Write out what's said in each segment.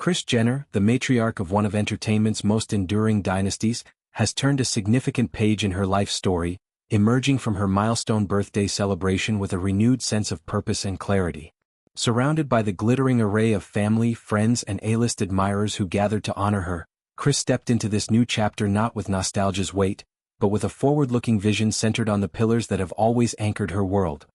Kris Jenner, the matriarch of one of entertainment's most enduring dynasties, has turned a significant page in her life story, emerging from her milestone birthday celebration with a renewed sense of purpose and clarity. Surrounded by the glittering array of family, friends, and A-list admirers who gathered to honor her, Kris stepped into this new chapter not with nostalgia's weight, but with a forward-looking vision centered on the pillars that have always anchored her world: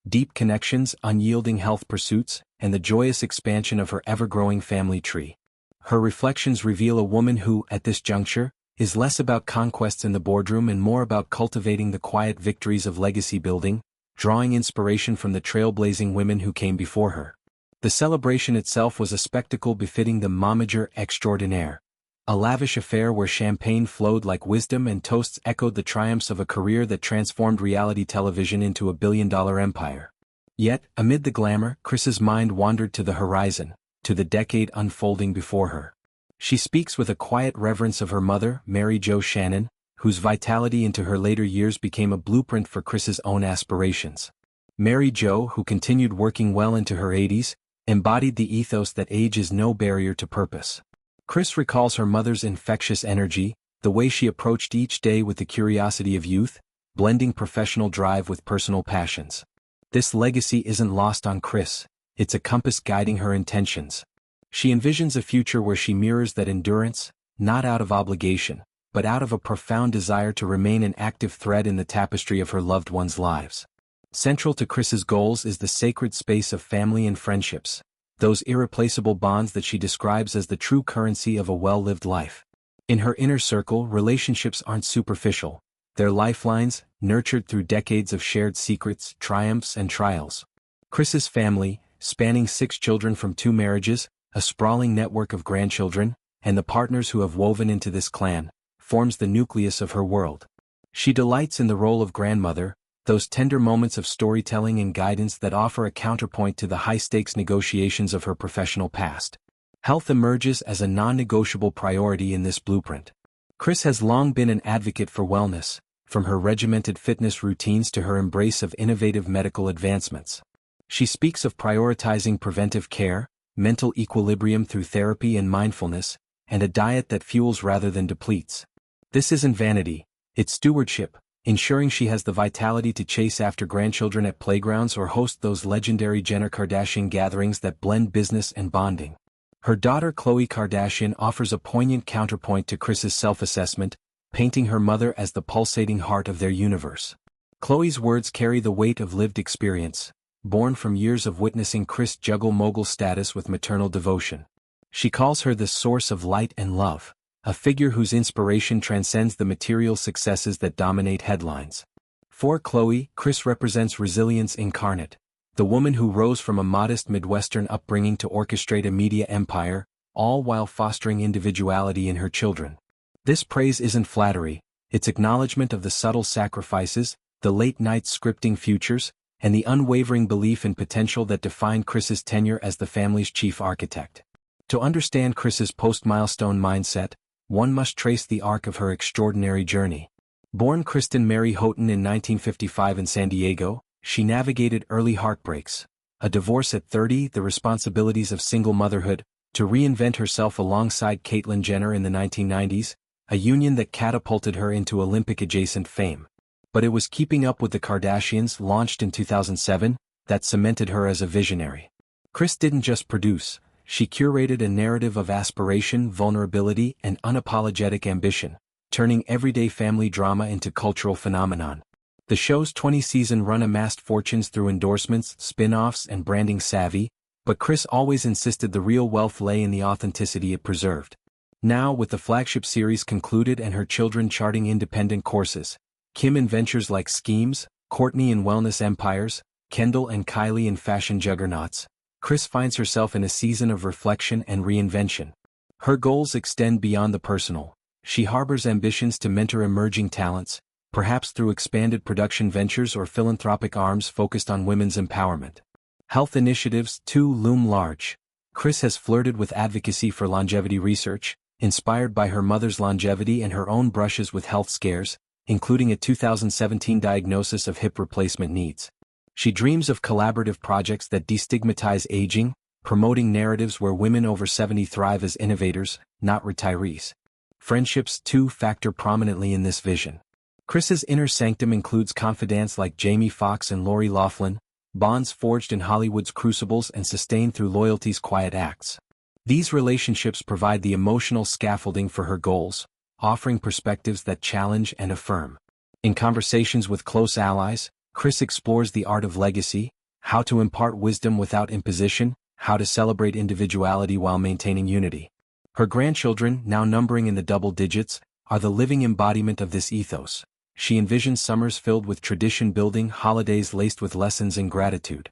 deep connections, unyielding health pursuits, and the joyous expansion of her ever-growing family tree. Her reflections reveal a woman who, at this juncture, is less about conquests in the boardroom and more about cultivating the quiet victories of legacy building, drawing inspiration from the trailblazing women who came before her. The celebration itself was a spectacle befitting the momager extraordinaire, a lavish affair where champagne flowed like wisdom and toasts echoed the triumphs of a career that transformed reality television into a billion-dollar empire. Yet, amid the glamour, Kris's mind wandered to the horizon, to the decade unfolding before her. She speaks with a quiet reverence of her mother, Mary Jo Shannon, whose vitality into her later years became a blueprint for Kris's own aspirations. Mary Jo, who continued working well into her 80s, embodied the ethos that age is no barrier to purpose. Kris recalls her mother's infectious energy, the way she approached each day with the curiosity of youth, blending professional drive with personal passions. This legacy isn't lost on Kris, it's a compass guiding her intentions. She envisions a future where she mirrors that endurance, not out of obligation, but out of a profound desire to remain an active thread in the tapestry of her loved ones' lives. Central to Kris's goals is the sacred space of family and friendships, those irreplaceable bonds that she describes as the true currency of a well-lived life. In her inner circle, relationships aren't superficial. They're lifelines, nurtured through decades of shared secrets, triumphs, and trials. Kris's family, spanning 6 children from 2 marriages, a sprawling network of grandchildren, and the partners who have woven into this clan, forms the nucleus of her world. She delights in the role of grandmother, those tender moments of storytelling and guidance that offer a counterpoint to the high-stakes negotiations of her professional past. Health emerges as a non-negotiable priority in this blueprint. Kris has long been an advocate for wellness, from her regimented fitness routines to her embrace of innovative medical advancements. She speaks of prioritizing preventive care, mental equilibrium through therapy and mindfulness, and a diet that fuels rather than depletes. This isn't vanity, it's stewardship, ensuring she has the vitality to chase after grandchildren at playgrounds or host those legendary Jenner-Kardashian gatherings that blend business and bonding. Her daughter Khloe Kardashian offers a poignant counterpoint to Kris's self-assessment, painting her mother as the pulsating heart of their universe. Khloe's words carry the weight of lived experience, born from years of witnessing Kris juggle mogul status with maternal devotion. She calls her the source of light and love, a figure whose inspiration transcends the material successes that dominate headlines. For Khloe, Kris represents resilience incarnate, the woman who rose from a modest Midwestern upbringing to orchestrate a media empire, all while fostering individuality in her children. This praise isn't flattery, it's acknowledgement of the subtle sacrifices, the late-night scripting futures, and the unwavering belief in potential that defined Kris's tenure as the family's chief architect. To understand Kris's post-milestone mindset, one must trace the arc of her extraordinary journey. Born Kristen Mary Houghton in 1955 in San Diego, she navigated early heartbreaks, a divorce at 30, the responsibilities of single motherhood, to reinvent herself alongside Caitlyn Jenner in the 1990s, a union that catapulted her into Olympic-adjacent fame. But it was Keeping Up with the Kardashians, launched in 2007, that cemented her as a visionary. Kris didn't just produce, she curated a narrative of aspiration, vulnerability, and unapologetic ambition, turning everyday family drama into cultural phenomenon. The show's 20-season run amassed fortunes through endorsements, spin-offs, and branding savvy, but Kris always insisted the real wealth lay in the authenticity it preserved. Now, with the flagship series concluded and her children charting independent courses, Kim in ventures like Schemes, Kourtney in wellness empires, Kendall and Kylie in fashion juggernauts, Kris finds herself in a season of reflection and reinvention. Her goals extend beyond the personal. She harbors ambitions to mentor emerging talents, perhaps through expanded production ventures or philanthropic arms focused on women's empowerment. Health initiatives, too, loom large. Kris has flirted with advocacy for longevity research, inspired by her mother's longevity and her own brushes with health scares, including a 2017 diagnosis of hip replacement needs. She dreams of collaborative projects that destigmatize aging, promoting narratives where women over 70 thrive as innovators, not retirees. Friendships, too, factor prominently in this vision. Kris's inner sanctum includes confidants like Jamie Foxx and Lori Loughlin, bonds forged in Hollywood's crucibles and sustained through loyalty's quiet acts. These relationships provide the emotional scaffolding for her goals, offering perspectives that challenge and affirm. In conversations with close allies, Kris explores the art of legacy, how to impart wisdom without imposition, how to celebrate individuality while maintaining unity. Her grandchildren, now numbering in the double digits, are the living embodiment of this ethos. She envisions summers filled with tradition-building, holidays laced with lessons in gratitude.